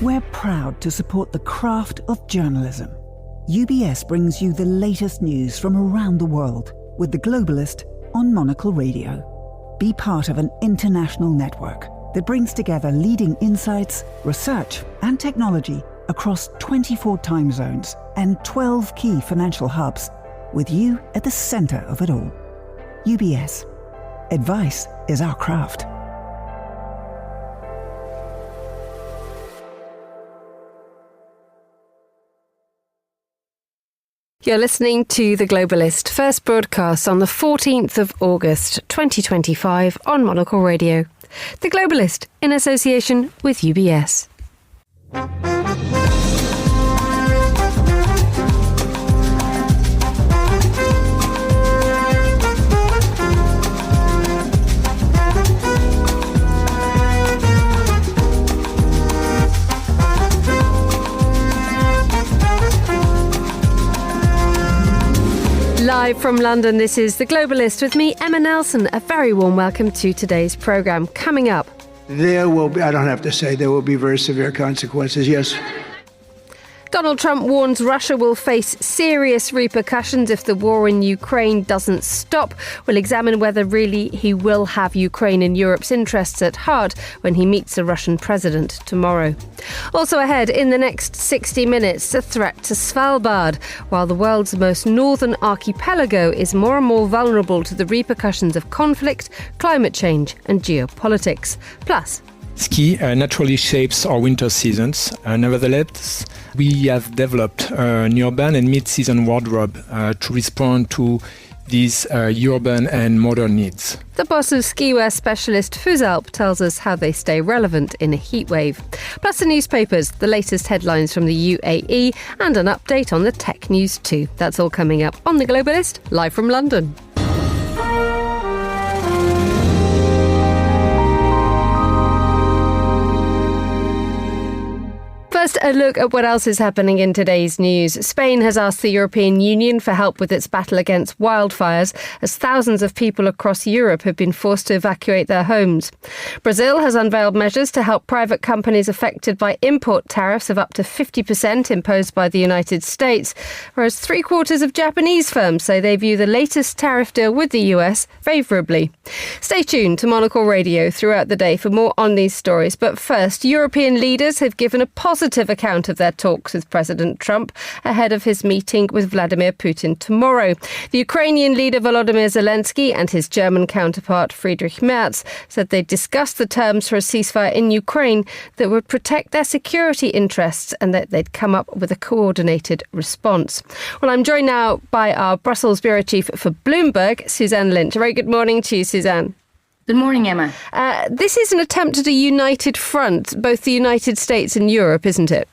We're proud to support the craft of journalism. UBS brings you the latest news from around the world with The Globalist on Monocle Radio. Be part of an international network that brings together leading insights, research and technology across 24 time zones and 12 key financial hubs, with you at the center of it all. UBS. Advice is our craft. You're listening to The Globalist, first broadcast on the 14th of August 2025 on Monocle Radio. The Globalist in association with UBS. Live from London, this is The Globalist with me, Emma Nelson. A very warm welcome to today's programme. Coming up, there will be, I don't have to say, there will be very severe consequences, yes. Donald Trump warns Russia will face serious repercussions if the war in Ukraine doesn't stop. We'll examine whether really he will have Ukraine and Europe's interests at heart when he meets the Russian president tomorrow. Also ahead, in the next 60 minutes, the threat to Svalbard, while the world's most northern archipelago is more and more vulnerable to the repercussions of conflict, climate change and geopolitics. Plus, ski naturally shapes our winter seasons. Nevertheless, we have developed an urban and mid-season wardrobe to respond to these urban and modern needs. The boss of skiwear specialist Fuzalp tells us how they stay relevant in a heatwave. Plus the newspapers, the latest headlines from the UAE and an update on the tech news too. That's all coming up on The Globalist, live from London. First, a look at what else is happening in today's news. Spain has asked the European Union for help with its battle against wildfires, as thousands of people across Europe have been forced to evacuate their homes. Brazil has unveiled measures to help private companies affected by import tariffs of up to 50% imposed by the United States, whereas three-quarters of Japanese firms say they view the latest tariff deal with the US favourably. Stay tuned to Monocle Radio throughout the day for more on these stories. But first, European leaders have given a positive account of their talks with President Trump ahead of his meeting with Vladimir Putin tomorrow. The Ukrainian leader Volodymyr Zelensky and his German counterpart Friedrich Merz said they discussed the terms for a ceasefire in Ukraine that would protect their security interests and that they'd come up with a coordinated response. Well, I'm joined now by our Brussels bureau chief for Bloomberg, Suzanne Lynch. A very good morning to you, Suzanne. Good morning, Emma. This is an attempt at a united front, both the United States and Europe, isn't it?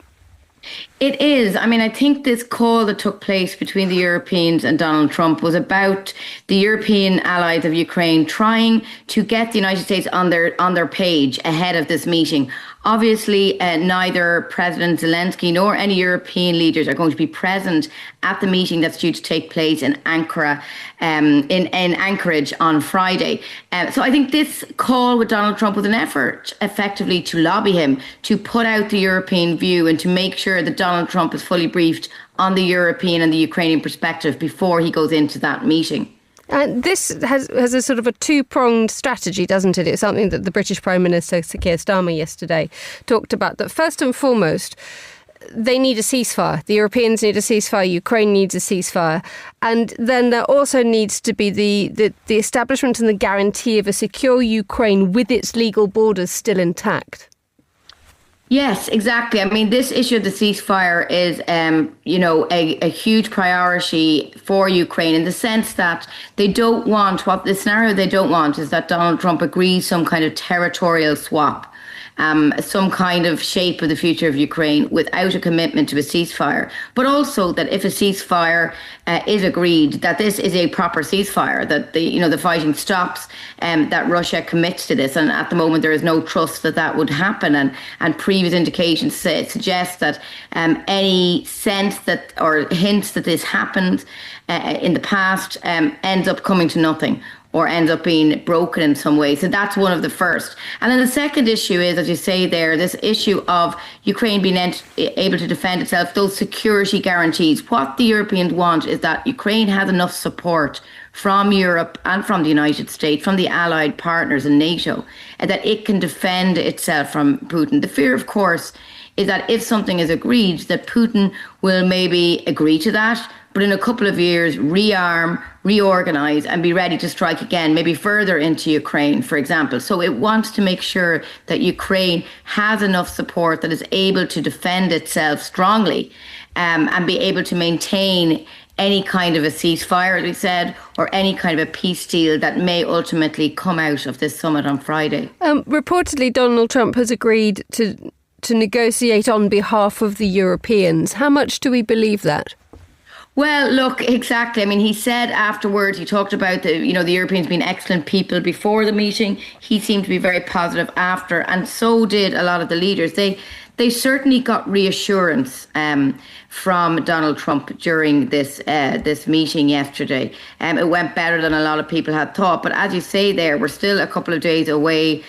It is. I mean, I think this call that took place between the Europeans and Donald Trump was about the European allies of Ukraine trying to get the United States on their page ahead of this meeting. Obviously, neither President Zelensky nor any European leaders are going to be present at the meeting that's due to take place in Ankara, in Anchorage on Friday. So I think this call with Donald Trump was an effort effectively to lobby him to put out the European view and to make sure that Donald Trump is fully briefed on the European and the Ukrainian perspective before he goes into that meeting. And this has a sort of a two-pronged strategy, doesn't it? It's something that the British Prime Minister, Sir Keir Starmer, yesterday talked about, that first and foremost, they need a ceasefire. The Europeans need a ceasefire. Ukraine needs a ceasefire. And then there also needs to be the establishment and the guarantee of a secure Ukraine with its legal borders still intact. Yes, exactly. I mean, this issue of the ceasefire is, a huge priority for Ukraine in the sense that they don't want, what the scenario they don't want is that Donald Trump agrees some kind of territorial swap. Some kind of shape of the future of Ukraine without a commitment to a ceasefire, but also that if a ceasefire is agreed, that this is a proper ceasefire, that the fighting stops, that Russia commits to this. And at the moment, there is no trust that that would happen. And previous indications suggest that any sense that or hints that this happened in the past ends up coming to nothing. or ends up being broken in some way. So that's one of the first. And then the second issue is, as you say there, this issue of Ukraine being able to defend itself, those security guarantees. What the Europeans want is that Ukraine has enough support from Europe and from the United States, from the allied partners in NATO, that it can defend itself from Putin. The fear, of course, is that if something is agreed, that Putin will maybe agree to that, but in a couple of years rearm, reorganise and be ready to strike again, maybe further into Ukraine, for example. So it wants to make sure that Ukraine has enough support that is able to defend itself strongly and be able to maintain any kind of a ceasefire, as we said, or any kind of a peace deal that may ultimately come out of this summit on Friday. Reportedly, Donald Trump has agreed to negotiate on behalf of the Europeans. How much do we believe that? Well, look, exactly. I mean, he said afterwards, he talked about the Europeans being excellent people before the meeting. He seemed to be very positive after, and so did a lot of the leaders. They certainly got reassurance from Donald Trump during this meeting yesterday. It went better than a lot of people had thought. But as you say there, we're still a couple of days away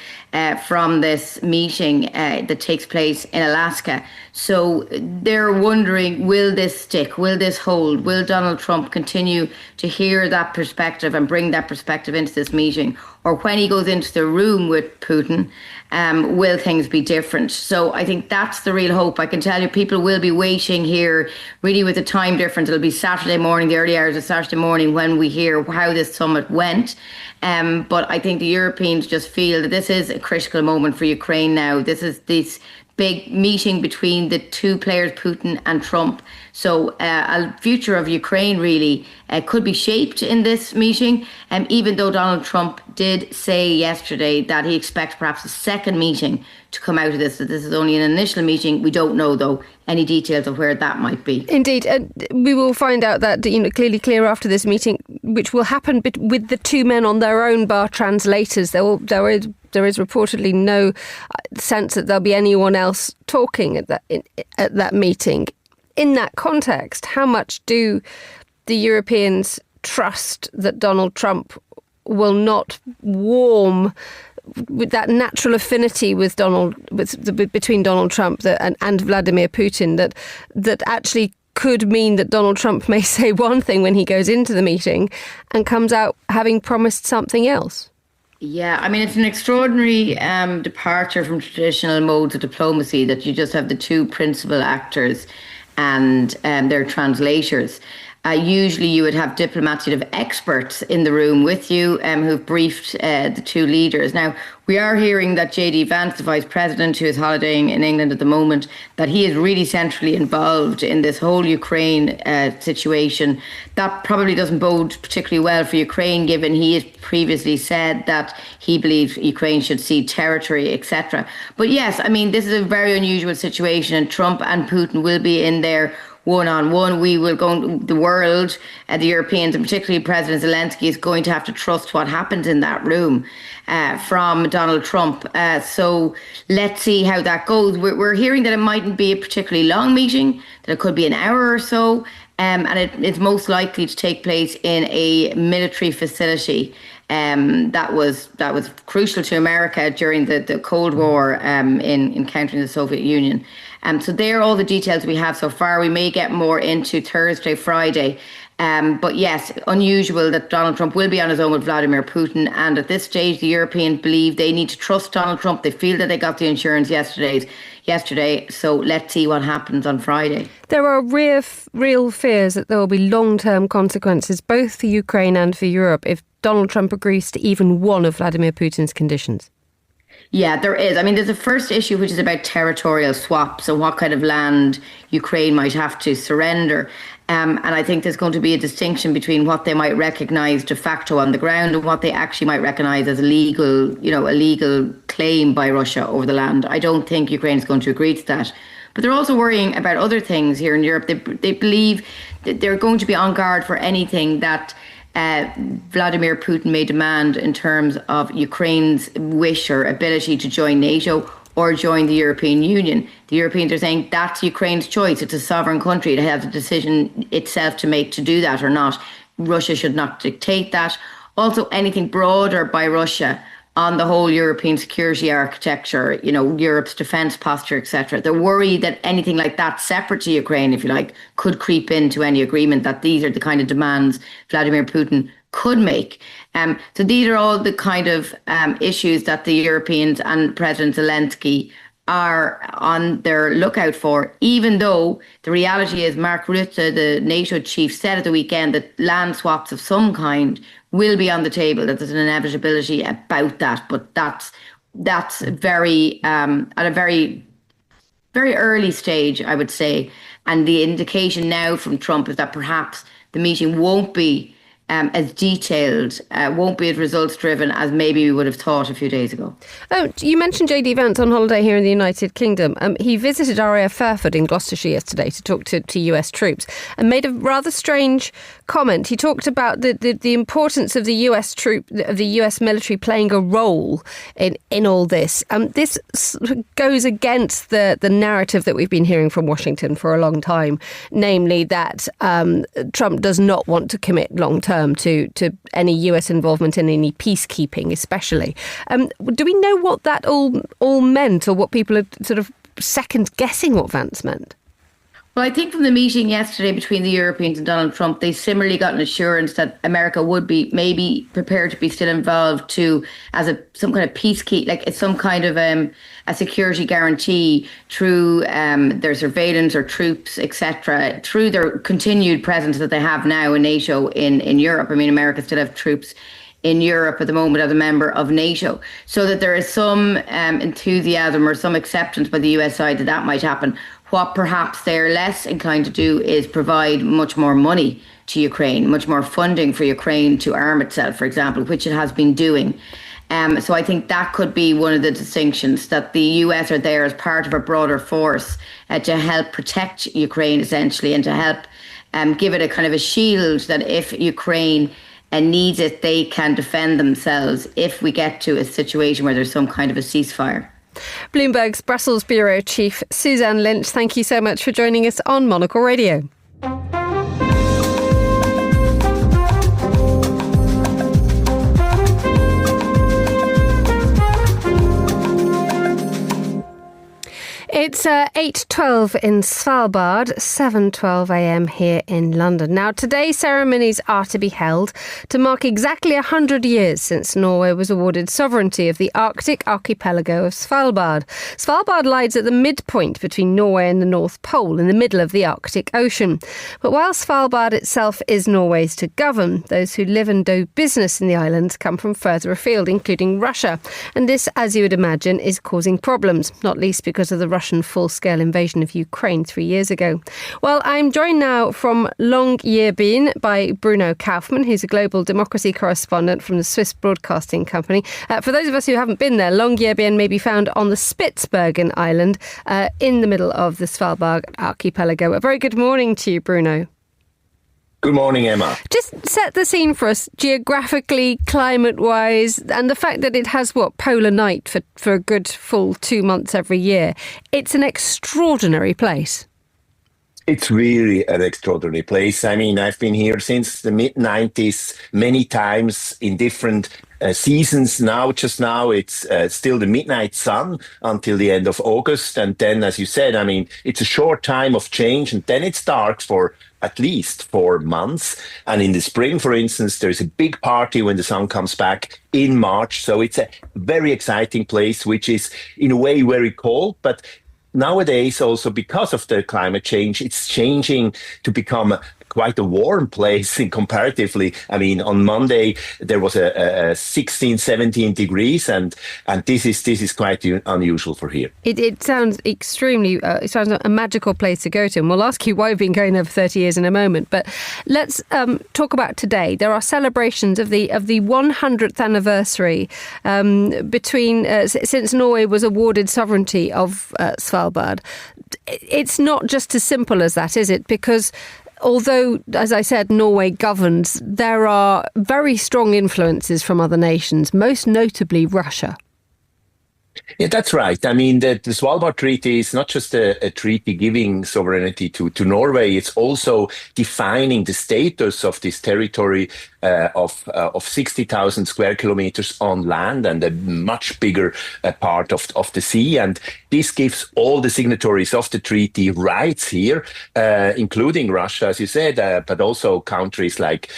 from this meeting that takes place in Alaska. So they're wondering, will this stick? Will this hold? Will Donald Trump continue to hear that perspective and bring that perspective into this meeting? Or when he goes into the room with Putin, will things be different? So I think that's the real hope. I can tell you people will be waiting here really with the time difference. It'll be Saturday morning, the early hours of Saturday morning when we hear how this summit went. But I think the Europeans just feel that this is a critical moment for Ukraine now. This is this big meeting between the two players, Putin and Trump. So a future of Ukraine really could be shaped in this meeting. Even though Donald Trump did say yesterday that he expects perhaps a second meeting to come out of this, that this is only an initial meeting. We don't know, though, any details of where that might be. Indeed. We will find out that clear after this meeting, which will happen with the two men on their own bar translators. There is reportedly no sense that there'll be anyone else talking at that meeting. In that context, how much do the Europeans trust that Donald Trump will not warm with that natural affinity between Donald Trump and Vladimir Putin that actually could mean that Donald Trump may say one thing when he goes into the meeting and comes out having promised something else? Yeah, I mean, it's an extraordinary departure from traditional modes of diplomacy that you just have the two principal actors and their translators. Usually you would have diplomats, you'd have experts in the room with you who've briefed the two leaders. Now, we are hearing that J.D. Vance, the Vice President, who is holidaying in England at the moment, that he is really centrally involved in this whole Ukraine situation. That probably doesn't bode particularly well for Ukraine, given he has previously said that he believes Ukraine should cede territory, etc. But yes, I mean, this is a very unusual situation, and Trump and Putin will be in there one-on-one. We will go, the world, the Europeans, and particularly President Zelensky, is going to have to trust what happens in that room from Donald Trump. So let's see how that goes. We're hearing that it mightn't be a particularly long meeting, that it could be an hour or so, and it's most likely to take place in a military facility. That was crucial to America during the Cold War in countering the Soviet Union. So there are all the details we have so far. We may get more into Thursday, Friday. But yes, unusual that Donald Trump will be on his own with Vladimir Putin. And at this stage, the Europeans believe they need to trust Donald Trump. They feel that they got the insurance yesterday. So let's see what happens on Friday. There are real fears that there will be long-term consequences, both for Ukraine and for Europe, if Donald Trump agrees to even one of Vladimir Putin's conditions. Yeah, there is. I mean, there's a first issue, which is about territorial swaps and what kind of land Ukraine might have to surrender. And I think there's going to be a distinction between what they might recognise de facto on the ground and what they actually might recognise as a legal claim by Russia over the land. I don't think Ukraine is going to agree to that. But they're also worrying about other things here in Europe. They believe that they're going to be on guard for anything that Vladimir Putin may demand in terms of Ukraine's wish or ability to join NATO or join the European Union. The Europeans are saying that's Ukraine's choice. It's a sovereign country. It has a decision itself to make to do that or not. Russia should not dictate that. also anything broader by Russia on the whole European security architecture, Europe's defence posture, etc. They're worried that anything like that, separate to Ukraine, if you like, could creep into any agreement, that these are the kind of demands Vladimir Putin could make. So these are all the kind of issues that the Europeans and President Zelensky are on their lookout for, even though the reality is Mark Rutte, the NATO chief, said at the weekend that land swaps of some kind will be on the table, that there's an inevitability about that. But that's very at a very, very early stage, I would say. And the indication now from Trump is that perhaps the meeting won't be as detailed, won't be as results driven as maybe we would have thought a few days ago. Oh, you mentioned JD Vance on holiday here in the United Kingdom. He visited RAF Fairford in Gloucestershire yesterday to talk to US troops and made a rather strange comment. He talked about the importance of the US military playing a role in all this. This goes against the narrative that we've been hearing from Washington for a long time, namely that Trump does not want to commit long term to any US involvement in any peacekeeping, especially. Do we know what that all meant, or what people are sort of second guessing what Vance meant? Well, I think from the meeting yesterday between the Europeans and Donald Trump, they similarly got an assurance that America would be maybe prepared to be still involved too, as some kind of peacekeep, like it's some kind of a security guarantee through their surveillance or troops, etc., through their continued presence that they have now in NATO in Europe. I mean, America still have troops in Europe at the moment as a member of NATO, so that there is some enthusiasm or some acceptance by the US side that might happen. What perhaps they're less inclined to do is provide much more money to Ukraine, much more funding for Ukraine to arm itself, for example, which it has been doing. So I think that could be one of the distinctions, that the US are there as part of a broader force to help protect Ukraine, essentially, and to help give it a kind of a shield that if Ukraine needs it, they can defend themselves if we get to a situation where there's some kind of a ceasefire. Bloomberg's Brussels Bureau Chief Suzanne Lynch, thank you so much for joining us on Monocle Radio. It's 8:12 in Svalbard, 7:12 a.m. here in London. Now, today ceremonies are to be held to mark exactly 100 years since Norway was awarded sovereignty of the Arctic archipelago of Svalbard. Svalbard lies at the midpoint between Norway and the North Pole, in the middle of the Arctic Ocean. But while Svalbard itself is Norway's to govern, those who live and do business in the islands come from further afield, including Russia. And this, as you would imagine, is causing problems, not least because of the Russian full-scale invasion of Ukraine 3 years ago. Well, I'm joined now from Longyearbyen by Bruno Kaufmann, who's a global democracy correspondent from the Swiss Broadcasting Company. For those of us who haven't been there, Longyearbyen may be found on the Spitsbergen island in the middle of the Svalbard archipelago. A very good morning to you, Bruno. Good morning, Emma. Just set the scene for us geographically, climate-wise, and the fact that it has, polar night for a good full 2 months every year. It's an extraordinary place. It's really an extraordinary place. I mean, I've been here since the mid-90s many times in different seasons. Just now, it's still the midnight sun until the end of August. And then, as you said, I mean, it's a short time of change, and then it's dark for at least 4 months. And in the spring, for instance, there's a big party when the sun comes back in March. So it's a very exciting place, which is in a way very cold. But nowadays, also because of the climate change, it's changing to become quite a warm place comparatively. I mean, on Monday, there was a 16, 17 degrees, and this is quite unusual for here. It sounds extremely, it sounds like a magical place to go to, and we'll ask you why we've been going there for 30 years in a moment. But let's talk about today. There are celebrations of the 100th anniversary since Norway was awarded sovereignty of Svalbard. It's not just as simple as that, is it? Because although, as I said, Norway governs, there are very strong influences from other nations, most notably Russia. Yeah, that's right. I mean, the Svalbard Treaty is not just a treaty giving sovereignty to Norway. It's also defining the status of this territory of 60,000 square kilometers on land and a much bigger part of the sea. And this gives all the signatories of the treaty rights here, including Russia, as you said, but also countries like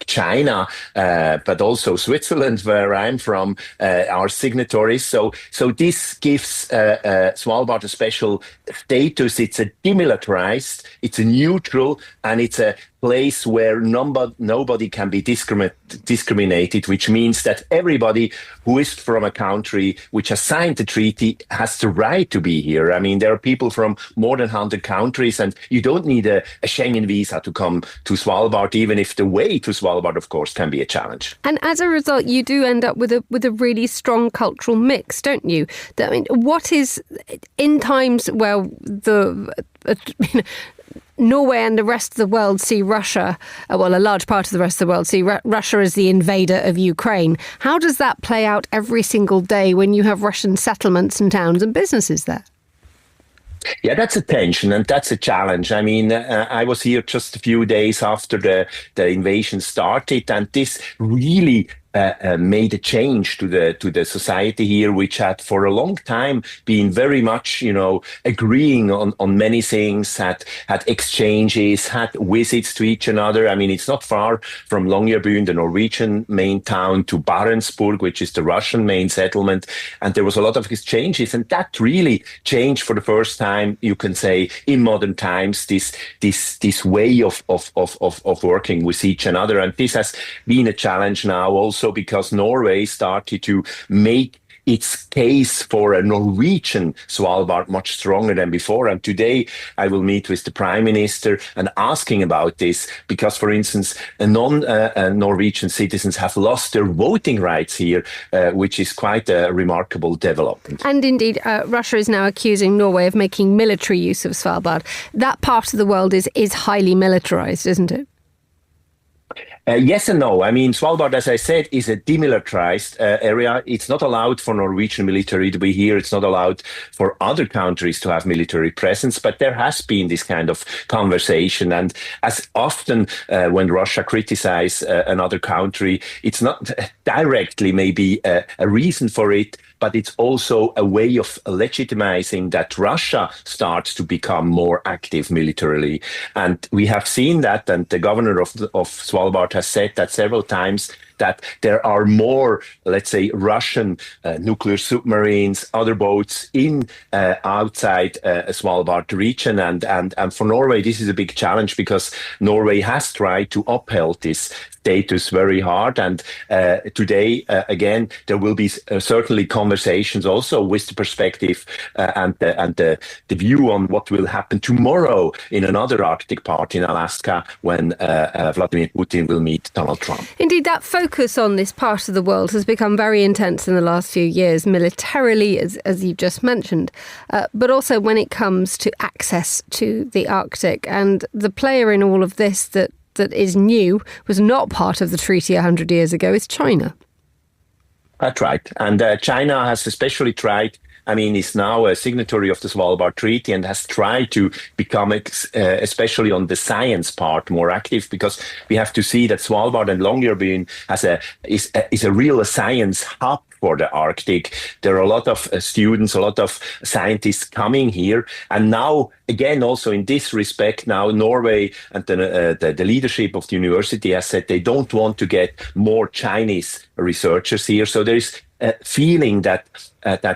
China, but also Switzerland, where I'm from, are signatories. So this gives Svalbard a special status. It's a demilitarized, it's a neutral, and it's a place where nobody can be discriminated, which means that everybody who is from a country which has signed the treaty has the right to be here. I mean, there are people from more than 100 countries, and you don't need a Schengen visa to come to Svalbard, even if the way to Svalbard, of course, can be a challenge. And as a result, you do end up with a really strong cultural mix, don't you? I mean, what is, in times where Norway and the rest of the world see Russia, a large part of the rest of the world see Russia as the invader of Ukraine. How does that play out every single day when you have Russian settlements and towns and businesses there? Yeah, that's a tension and that's a challenge. I mean, I was here just a few days after the invasion started, and this really made a change to the society here, which had for a long time been very much, agreeing on many things, had exchanges, had visits to each another. I mean, it's not far from Longyearbyen, the Norwegian main town, to Barentsburg, which is the Russian main settlement, and there was a lot of exchanges, and that really changed for the first time, you can say, in modern times, this way of working with each other, and this has been a challenge now also because Norway started to make its case for a Norwegian Svalbard much stronger than before. And today I will meet with the Prime Minister and asking about this because, for instance, non-Norwegian citizens have lost their voting rights here, which is quite a remarkable development. And indeed, Russia is now accusing Norway of making military use of Svalbard. That part of the world is highly militarized, isn't it? Yes and no. I mean, Svalbard, as I said, is a demilitarized area. It's not allowed for Norwegian military to be here. It's not allowed for other countries to have military presence. But there has been this kind of conversation. And as often when Russia criticizes another country, it's not directly maybe a reason for it, but it's also a way of legitimizing that Russia starts to become more active militarily. And we have seen that, and the governor of Svalbard has said that several times, that there are more, let's say, Russian nuclear submarines, other boats in outside Svalbard region. And for Norway, this is a big challenge because Norway has tried to uphold this status very hard. And today, again, there will be certainly conversations also with the perspective and the view on what will happen tomorrow in another Arctic part in Alaska when Vladimir Putin will meet Donald Trump. Indeed, that focus on this part of the world has become very intense in the last few years, militarily, as you've just mentioned, but also when it comes to access to the Arctic. And the player in all of this that is new, was not part of the treaty 100 years ago, is China. That's right. And China has especially tried, is now a signatory of the Svalbard Treaty and has tried to become, especially on the science part, more active, because we have to see that Svalbard and Longyearbyen is a real science hub for the Arctic. There are a lot of students, a lot of scientists coming here. And now, again, also in this respect, now Norway and the leadership of the university has said they don't want to get more Chinese researchers here. So there is a feeling that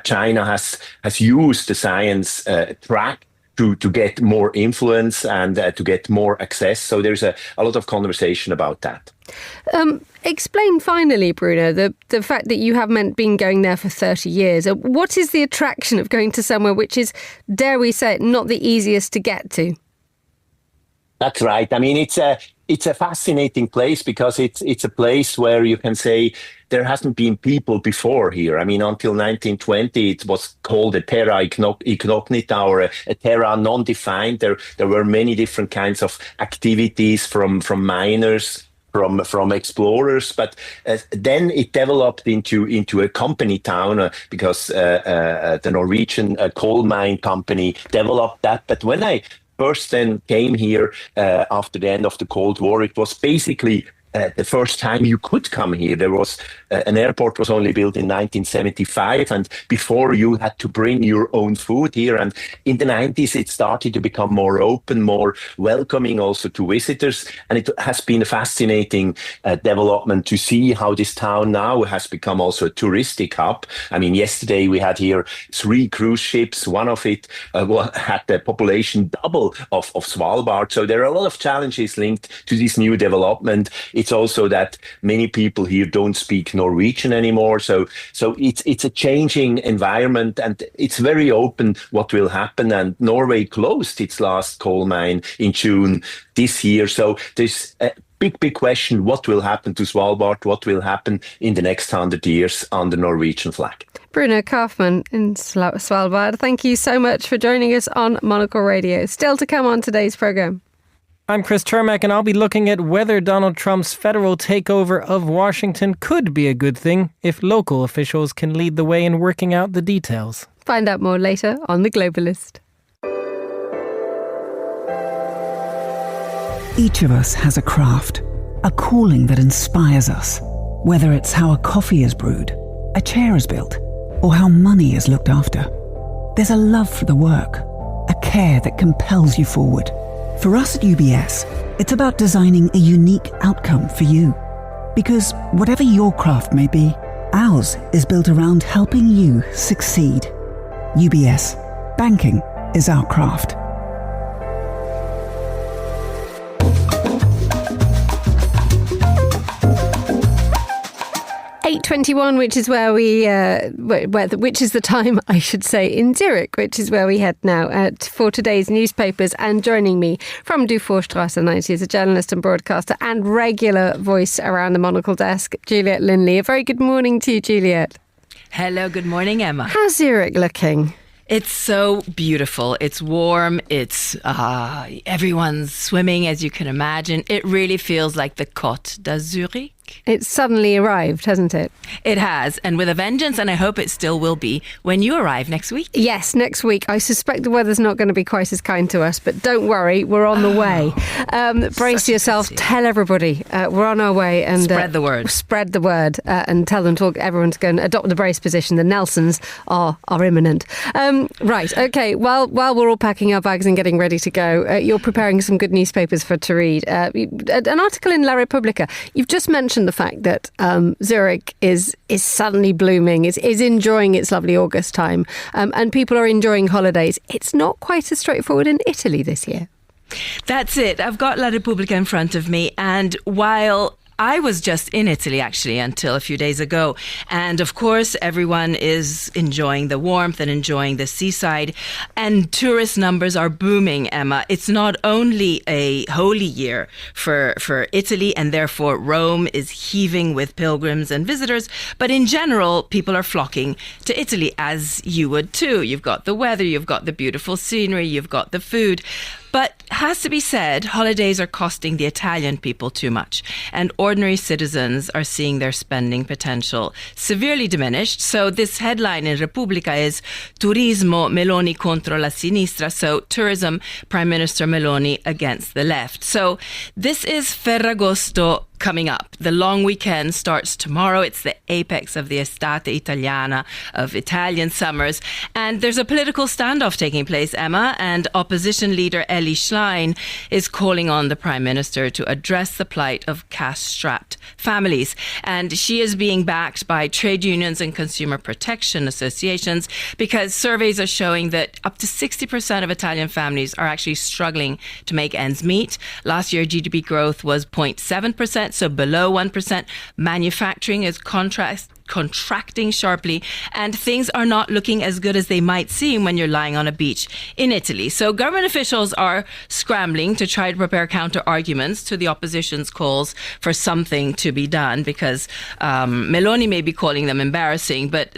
China has used the science track to get more influence and to get more access. So there's a lot of conversation about that. Explain finally, Bruno, the fact that you have been going there for 30 years. What is the attraction of going to somewhere which is, dare we say it, not the easiest to get to? That's right. It's a fascinating place because it's a place where you can say there hasn't been people before here. Until 1920, it was called a terra incognita or a terra non-defined. There were many different kinds of activities from miners, from explorers, but then it developed into a company town because the Norwegian coal mine company developed that. But when I first then came here after the end of the Cold War, it was basically the first time you could come here. There was an airport was only built in 1975, and before you had to bring your own food here. And in the 90s, it started to become more open, more welcoming also to visitors. And it has been a fascinating development to see how this town now has become also a touristic hub. I mean, yesterday we had here 3 cruise ships. One of it had the population double of Svalbard. So there are a lot of challenges linked to this new development. It's also that many people here don't speak Norwegian anymore. So it's a changing environment, and it's very open what will happen. And Norway closed its last coal mine in June this year. So there's a big question: what will happen to Svalbard? What will happen in the next 100 years on the Norwegian flag? Bruno Kaufmann in Svalbard, thank you so much for joining us on Monocle Radio. Still to come on today's programme. I'm Chris Termack, and I'll be looking at whether Donald Trump's federal takeover of Washington could be a good thing if local officials can lead the way in working out the details. Find out more later on The Globalist. Each of us has a craft, a calling that inspires us. Whether it's how a coffee is brewed, a chair is built, or how money is looked after. There's a love for the work, a care that compels you forward. For us at UBS, it's about designing a unique outcome for you. Because whatever your craft may be, ours is built around helping you succeed. UBS, banking is our craft. 8:21, which is where we, which is the time, I should say, in Zurich, which is where we head now for today's newspapers. And joining me from Dufourstrasse 90 is a journalist and broadcaster and regular voice around the Monocle desk, Juliet Linley. A very good morning to you, Juliet. Hello, good morning, Emma. How's Zurich looking? It's so beautiful. It's warm. It's everyone's swimming, as you can imagine. It really feels like the Côte d'Azur. It's suddenly arrived, hasn't it? It has, and with a vengeance, and I hope it still will be when you arrive next week. Yes, next week. I suspect the weather's not going to be quite as kind to us, but don't worry, we're on the way. Brace yourself, tell everybody we're on our way. And spread the word. Spread the word and tell them, everyone to go and adopt the brace position. The Nelsons are imminent. Right, okay, while we're all packing our bags and getting ready to go, you're preparing some good newspapers to read. An article in La Repubblica. You've just mentioned the fact that Zurich is suddenly blooming, is enjoying its lovely August time, and people are enjoying holidays. It's not quite as straightforward in Italy this year. That's it. I've got La Repubblica in front of me, and while I was just in Italy, actually, until a few days ago. And of course, everyone is enjoying the warmth and enjoying the seaside. And tourist numbers are booming, Emma. It's not only a holy year for Italy, and therefore Rome is heaving with pilgrims and visitors. But in general, people are flocking to Italy, as you would too. You've got the weather, you've got the beautiful scenery, you've got the food. But has to be said, holidays are costing the Italian people too much, and ordinary citizens are seeing their spending potential severely diminished. So this headline in Repubblica is Turismo Meloni contro la sinistra, so tourism, Prime Minister Meloni against the left. So this is Ferragosto coming up. The long weekend starts tomorrow. It's the apex of the Estate Italiana, of Italian summers. And there's a political standoff taking place, Emma, and opposition leader Elly Schlein is calling on the Prime Minister to address the plight of cash-strapped families. And she is being backed by trade unions and consumer protection associations, because surveys are showing that up to 60% of Italian families are actually struggling to make ends meet. Last year, GDP growth was 0.7%. So below 1%. Manufacturing is contracting sharply, and things are not looking as good as they might seem when you're lying on a beach in Italy. So government officials are scrambling to try to prepare counter arguments to the opposition's calls for something to be done, because Meloni may be calling them embarrassing, but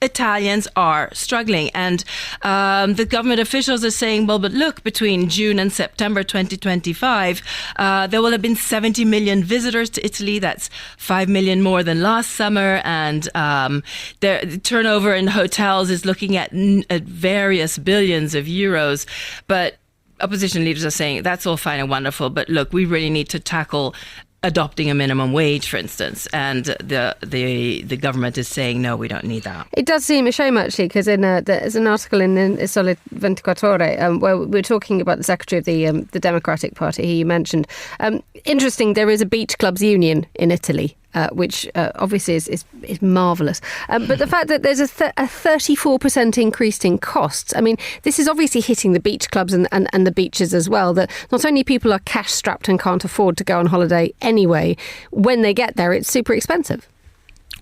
Italians are struggling. And the government officials are saying, well, but look, between June and September 2025, there will have been 70 million visitors to Italy. That's 5 million more than last summer. And the turnover in hotels is looking at various billions of euros. But opposition leaders are saying that's all fine and wonderful, but look, we really need to tackle adopting a minimum wage, for instance, and the government is saying no, we don't need that. It does seem a shame, actually, because there's an article in Sole 24 Ore where we're talking about the secretary of the Democratic Party, who you mentioned. Interesting, there is a beach clubs union in Italy, which obviously is marvellous. But the fact that there's a 34% increase in costs, I mean, this is obviously hitting the beach clubs and the beaches as well, that not only people are cash strapped and can't afford to go on holiday anyway, when they get there, it's super expensive.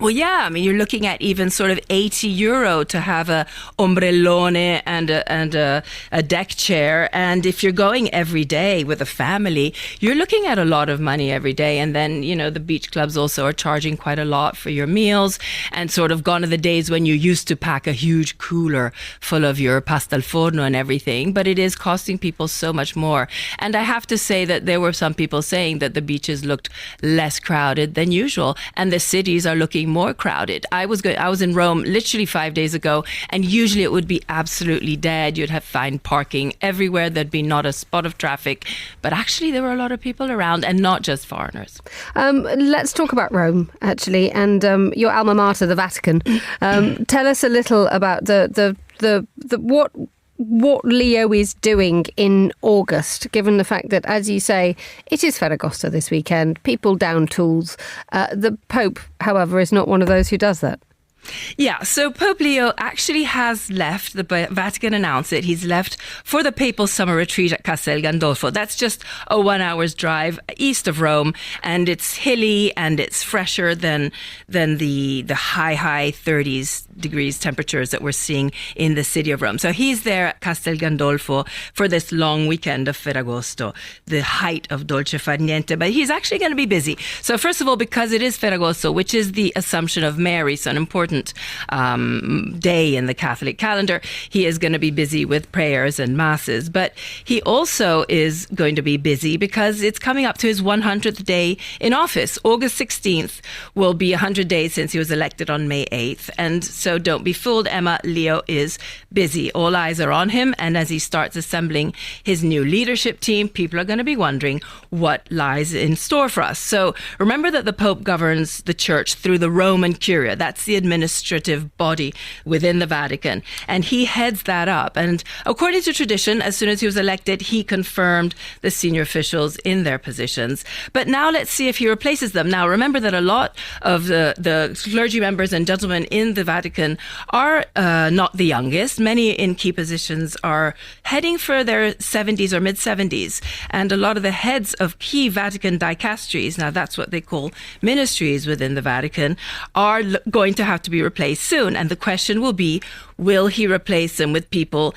Well, yeah, I mean, you're looking at even sort of €80 to have a ombrellone and a deck chair. And if you're going every day with a family, you're looking at a lot of money every day. And then, you know, the beach clubs also are charging quite a lot for your meals, and sort of gone are the days when you used to pack a huge cooler full of your pasta al forno and everything. But it is costing people so much more. And I have to say that there were some people saying that the beaches looked less crowded than usual, and the cities are looking more crowded. I was in Rome literally 5 days ago, and usually it would be absolutely dead. You'd have find parking everywhere. There'd be not a spot of traffic, but actually there were a lot of people around, and not just foreigners. Let's talk about Rome, actually, and your alma mater, the Vatican. Tell us a little about what Leo is doing in August, given the fact that, as you say, it is Ferragosto this weekend, people down tools. The Pope, however, is not one of those who does that. Yeah, so Pope Leo actually has left. The Vatican announced it. He's left for the papal summer retreat at Castel Gandolfo. That's just a 1 hour's drive east of Rome, and it's hilly and it's fresher than the high 30s degrees temperatures that we're seeing in the city of Rome. So he's there at Castel Gandolfo for this long weekend of Ferragosto, the height of Dolce Far Niente. But he's actually going to be busy. So first of all, because it is Ferragosto, which is the Assumption of Mary, so an important day in the Catholic calendar, he is going to be busy with prayers and masses. But he also is going to be busy because it's coming up to his 100th day in office. August 16th will be 100 days since he was elected on May 8th. And so don't be fooled, Emma, Leo is busy. All eyes are on him. And as he starts assembling his new leadership team, people are going to be wondering what lies in store for us. So remember that the Pope governs the church through the Roman Curia. That's the administrative body within the Vatican, and he heads that up. And according to tradition, as soon as he was elected, he confirmed the senior officials in their positions. But now let's see if he replaces them. Now remember that a lot of the clergy members and gentlemen in the Vatican are not the youngest. Many in key positions are heading for their 70s or mid-70s, and a lot of the heads of key Vatican dicasteries, now that's what they call ministries within the Vatican, are going to have to be replaced soon. And the question will be, will he replace them with people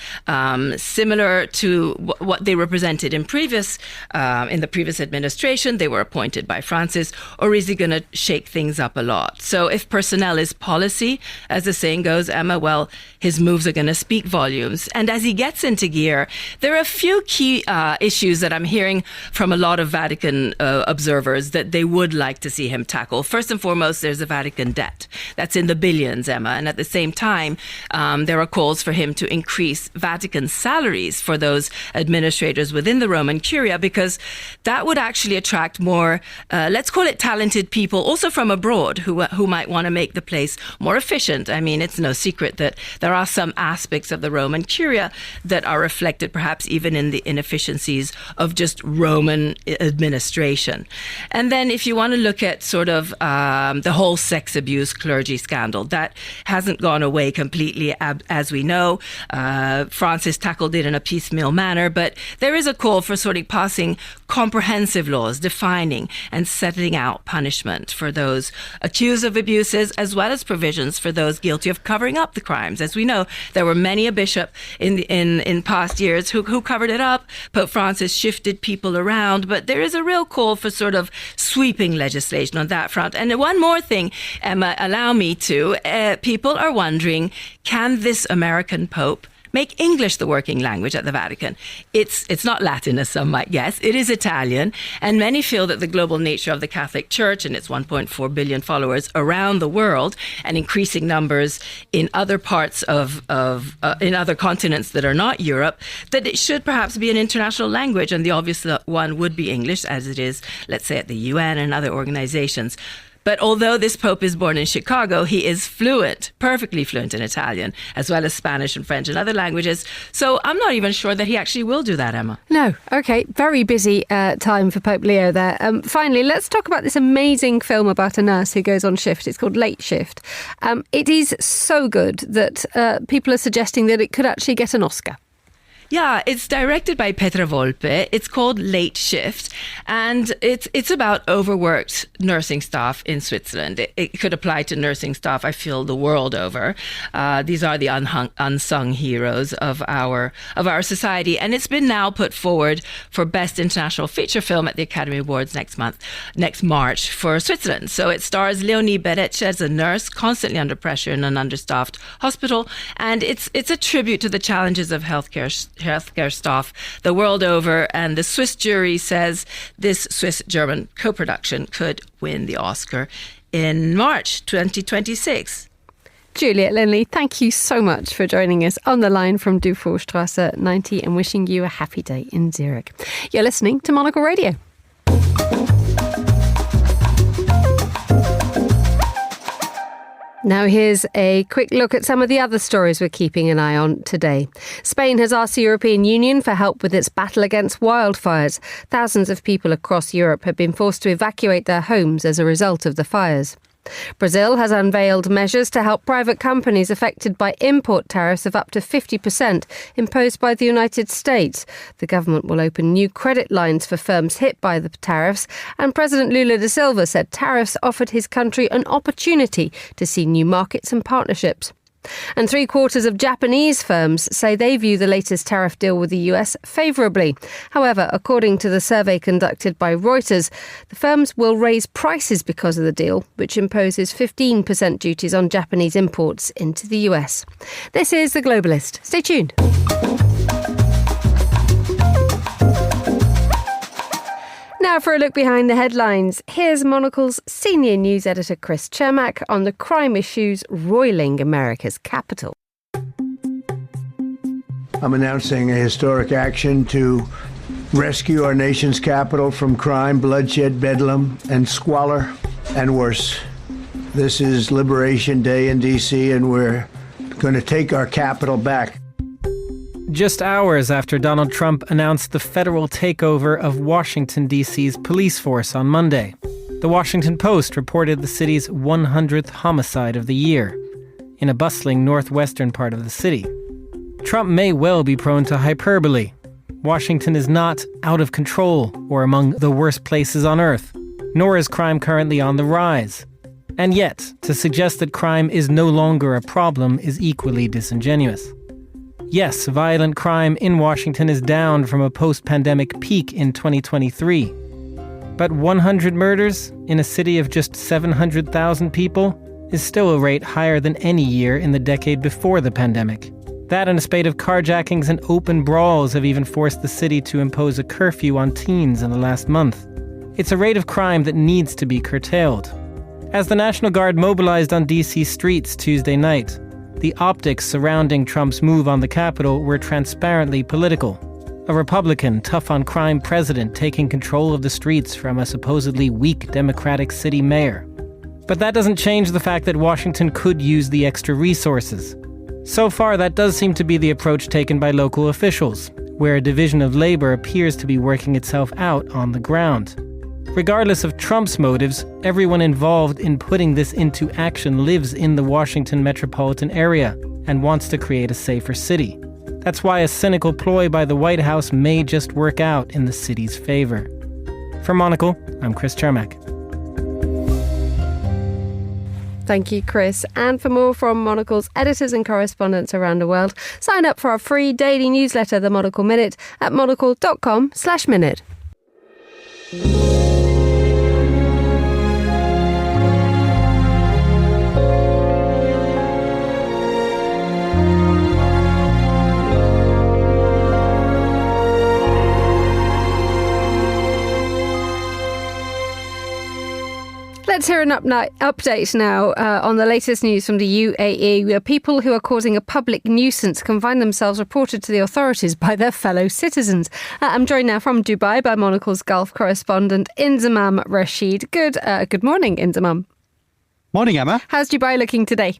similar to what they represented in the previous administration? They were appointed by Francis, or is he going to shake things up a lot? So if personnel is policy, as the saying goes, Emma, well, his moves are going to speak volumes. And as he gets into gear, there are a few key issues that I'm hearing from a lot of Vatican observers that they would like to see him tackle. First and foremost, there's the Vatican debt. That's in the billions, Emma. And at the same time, there are calls for him to increase Vatican salaries for those administrators within the Roman Curia, because that would actually attract more, let's call it talented people, also from abroad, who might want to make the place more efficient. I mean, it's no secret that there are some aspects of the Roman Curia that are reflected perhaps even in the inefficiencies of just Roman administration. And then if you want to look at sort of the whole sex abuse clergy scandal, that hasn't gone away completely, as we know. Francis tackled it in a piecemeal manner, but there is a call for sort of passing comprehensive laws defining and setting out punishment for those accused of abuses, as well as provisions for those guilty of covering up the crimes. As we know, there were many a bishop in past years who covered it up. Pope Francis shifted people around, but there is a real call for sort of sweeping legislation on that front. And one more thing, Emma, allow me to. People are wondering, can this American Pope make English the working language at the Vatican. It's not Latin, as some might guess. It is Italian, and many feel that the global nature of the Catholic Church and its 1.4 billion followers around the world, and increasing numbers in other parts in other continents that are not Europe, that it should perhaps be an international language, and the obvious one would be English, as it is, let's say, at the UN and other organizations. But although this Pope is born in Chicago, he is fluent, perfectly fluent in Italian, as well as Spanish and French and other languages. So I'm not even sure that he actually will do that, Emma. No. Okay. Very busy time for Pope Leo there. Finally, let's talk about this amazing film about a nurse who goes on shift. It's called Late Shift. It is so good that people are suggesting that it could actually get an Oscar. Yeah, it's directed by Petra Volpe. It's called Late Shift, and it's about overworked nursing staff in Switzerland. It could apply to nursing staff, I feel, the world over. These are the unsung heroes of our society, and it's been now put forward for Best International Feature Film at the Academy Awards next March for Switzerland. So it stars Leonie Beretsch as a nurse constantly under pressure in an understaffed hospital, and it's a tribute to the challenges of healthcare staff the world over, and the Swiss jury says this Swiss-German co-production could win the Oscar in March 2026. Juliet Linley, thank you so much for joining us on the line from Dufourstrasse 90 and wishing you a happy day in Zurich. You're listening to Monocle Radio. Now here's a quick look at some of the other stories we're keeping an eye on today. Spain has asked the European Union for help with its battle against wildfires. Thousands of people across Europe have been forced to evacuate their homes as a result of the fires. Brazil has unveiled measures to help private companies affected by import tariffs of up to 50% imposed by the United States. The government will open new credit lines for firms hit by the tariffs, and President Lula da Silva said tariffs offered his country an opportunity to see new markets and partnerships. And 3/4 of Japanese firms say they view the latest tariff deal with the US favourably. However, according to the survey conducted by Reuters, the firms will raise prices because of the deal, which imposes 15% duties on Japanese imports into the US. This is The Globalist. Stay tuned. Now for a look behind the headlines. Here's Monocle's senior news editor Chris Cermak on the crime issues roiling America's capital. I'm announcing a historic action to rescue our nation's capital from crime, bloodshed, bedlam, and squalor, and worse. This is Liberation Day in D.C., and we're going to take our capital back. Just hours after Donald Trump announced the federal takeover of Washington, D.C.'s police force on Monday, the Washington Post reported the city's 100th homicide of the year in a bustling northwestern part of the city. Trump may well be prone to hyperbole. Washington is not out of control or among the worst places on earth, nor is crime currently on the rise. And yet, to suggest that crime is no longer a problem is equally disingenuous. Yes, violent crime in Washington is down from a post-pandemic peak in 2023. But 100 murders in a city of just 700,000 people is still a rate higher than any year in the decade before the pandemic. That and a spate of carjackings and open brawls have even forced the city to impose a curfew on teens in the last month. It's a rate of crime that needs to be curtailed. As the National Guard mobilized on D.C. streets Tuesday night, the optics surrounding Trump's move on the Capitol were transparently political. A Republican, tough-on-crime president taking control of the streets from a supposedly weak Democratic city mayor. But that doesn't change the fact that Washington could use the extra resources. So far, that does seem to be the approach taken by local officials, where a division of labor appears to be working itself out on the ground. Regardless of Trump's motives, everyone involved in putting this into action lives in the Washington metropolitan area and wants to create a safer city. That's why a cynical ploy by the White House may just work out in the city's favor. For Monocle, I'm Chris Cermak. Thank you, Chris. And for more from Monocle's editors and correspondents around the world, sign up for our free daily newsletter, The Monocle Minute, at monocle.com/minute. Let's hear an update now on the latest news from the UAE, where people who are causing a public nuisance can find themselves reported to the authorities by their fellow citizens. I'm joined now from Dubai by Monocle's Gulf correspondent Inzamam Rashid. Good morning, Inzamam. Morning, Emma. How's Dubai looking today?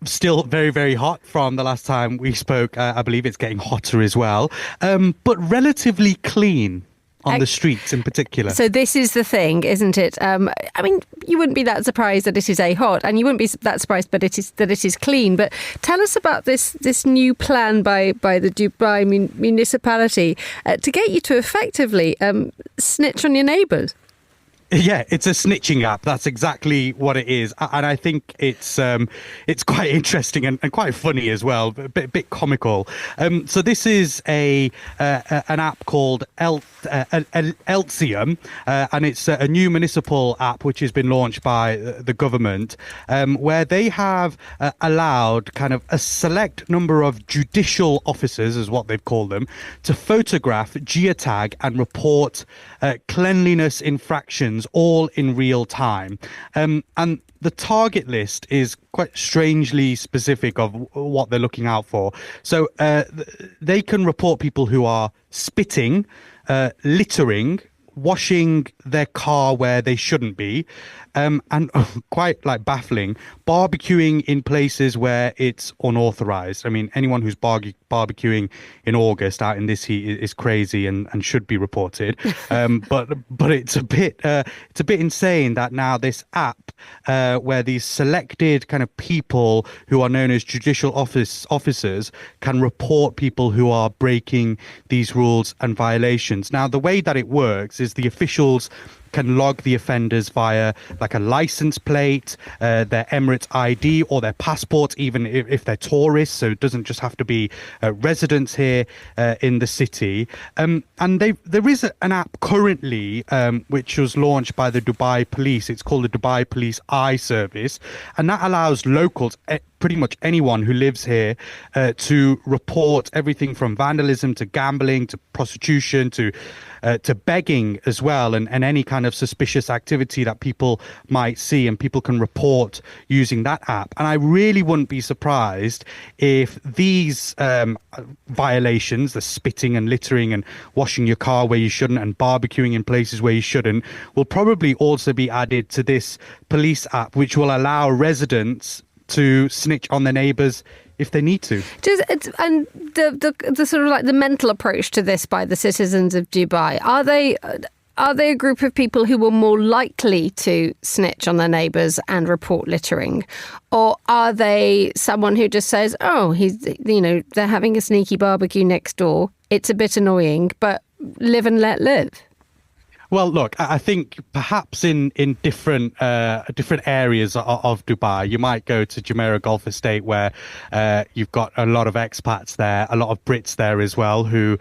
Still very, very hot from the last time we spoke. I believe it's getting hotter as well, but relatively clean on the streets in particular. So this is the thing, isn't it? I mean, you wouldn't be that surprised that it is hot, and you wouldn't be that surprised that it is clean. But tell us about this new plan by the Dubai municipality to get you to effectively snitch on your neighbours. Yeah, it's a snitching app. That's exactly what it is, and I think it's quite interesting and quite funny as well, a bit comical. So this is an app called Eltsium, and it's a new municipal app which has been launched by the government, where they have allowed kind of a select number of judicial officers, is what they've called them, to photograph, geotag, and report cleanliness infractions all in real time. And the target list is quite strangely specific of what they're looking out for. So they can report people who are spitting, littering, washing their car where they shouldn't be, and quite baffling, barbecuing in places where it's unauthorized. I mean, anyone who's barbecuing in August out in this heat is crazy and should be reported. But it's a bit insane that now this app, where these selected kind of people who are known as judicial officers can report people who are breaking these rules and violations. Now, the way that it works is the officials can log the offenders via a license plate, their Emirates ID or their passport, even if they're tourists. So it doesn't just have to be residents here in the city. And there is an app currently which was launched by the Dubai Police. It's called the Dubai Police Eye Service, and that allows locals, pretty much anyone who lives here, to report everything from vandalism to gambling to prostitution to begging as well, and any kind of suspicious activity that people might see, and people can report using that app. And I really wouldn't be surprised if these violations, the spitting and littering and washing your car where you shouldn't and barbecuing in places where you shouldn't, will probably also be added to this police app, which will allow residents to snitch on their neighbours if they need to. And the sort of the mental approach to this by the citizens of Dubai, are they a group of people who are more likely to snitch on their neighbours and report littering, or are they someone who just says, oh, they're having a sneaky barbecue next door, it's a bit annoying, but live and let live? Well, look, I think perhaps in different areas of Dubai, you might go to Jumeirah Golf Estate, where you've got a lot of expats there, a lot of Brits there as well, who,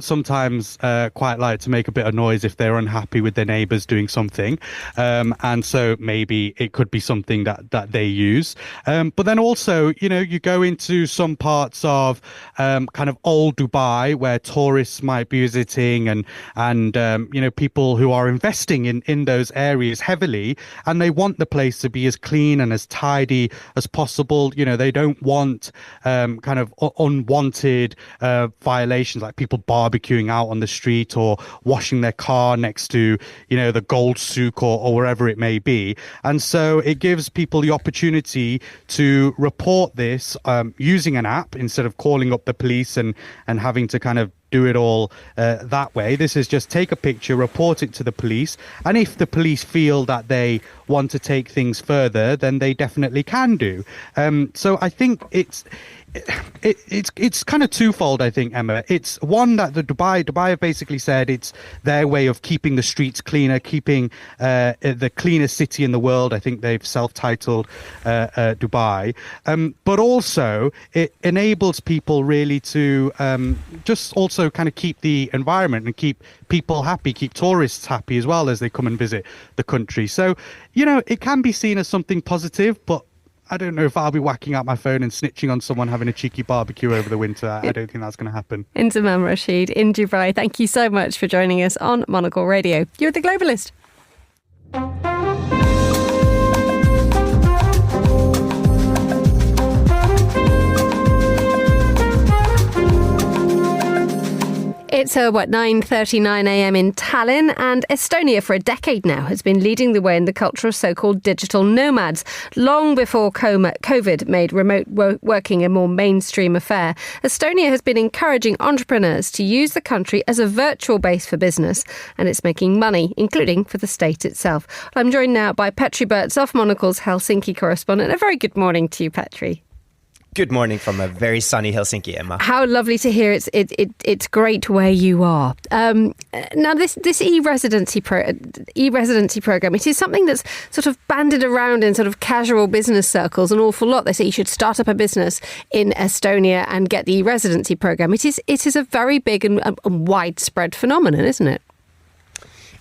sometimes quite like to make a bit of noise if they're unhappy with their neighbours doing something. And so maybe it could be something that they use. But then also, you go into some parts of kind of old Dubai where tourists might be visiting, and people who are investing in those areas heavily, and they want the place to be as clean and as tidy as possible. They don't want kind of unwanted violations, like people barbecuing out on the street or washing their car next to, the Gold Souk or wherever it may be. And so it gives people the opportunity to report this using an app instead of calling up the police and having to kind of do it all that way. This is just take a picture, report it to the police, and if the police feel that they want to take things further, then they definitely can do. So I think it's kind of twofold, I think, Emma. It's one that the Dubai have basically said it's their way of keeping the streets cleaner, keeping the cleanest city in the world. I think they've self-titled Dubai. But also it enables people really to just also kind of keep the environment and keep people happy, keep tourists happy as well as they come and visit the country. So, it can be seen as something positive, but I don't know if I'll be whacking out my phone and snitching on someone having a cheeky barbecue over the winter. I don't think that's going to happen. Inzamam Rashid in Dubai, thank you so much for joining us on Monocle Radio. You're the Globalist. It's 9:39 a.m. in Tallinn, and Estonia for a decade now has been leading the way in the culture of so-called digital nomads. Long before COVID made remote working a more mainstream affair, Estonia has been encouraging entrepreneurs to use the country as a virtual base for business, and it's making money, including for the state itself. I'm joined now by Petri Burtsoff, Monocle's Helsinki correspondent. A very good morning to you, Petri. Good morning from a very sunny Helsinki, Emma. How lovely to hear. It's great where you are. Now, this e-residency program, it is something that's sort of bandied around in sort of casual business circles an awful lot. They say you should start up a business in Estonia and get the e-residency program. It is a very big and widespread phenomenon, isn't it?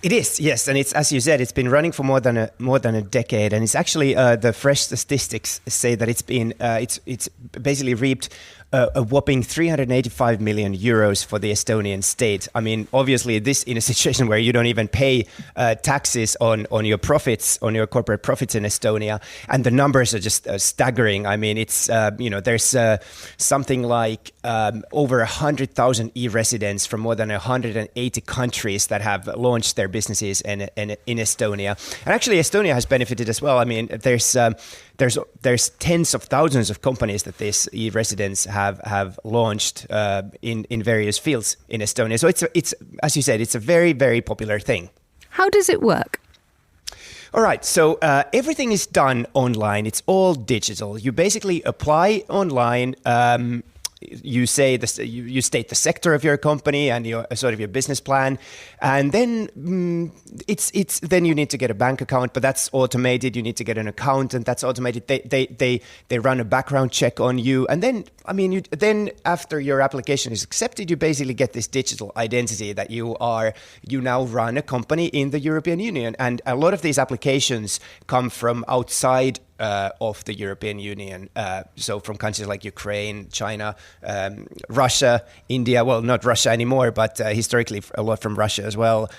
It is, yes, and it's, as you said, it's been running for more than a decade, and it's actually the fresh statistics say that it's basically reaped a whopping 385 million euros for the Estonian state. I mean, obviously, this in a situation where you don't even pay taxes on your profits, on your corporate profits in Estonia, and the numbers are just staggering. I mean, it's there's something like over 100,000 e-residents from more than 180 countries that have launched their businesses in Estonia. And actually, Estonia has benefited as well. I mean, there's tens of thousands of companies that these e-residents have launched in various fields in Estonia. So it's as you said, it's a very, very popular thing. How does it work? All right, so everything is done online. It's all digital. You basically apply online. You say you state the sector of your company and your business plan, and then then you need to get a bank account, but that's automated. You need to get an accountant, that's automated. They run a background check on you, and then then after your application is accepted, you basically get this digital identity that you now run a company in the European Union. And a lot of these applications come from outside of the European Union, so from countries like Ukraine, China, Russia, India, well, not Russia anymore, but historically a lot from Russia as well,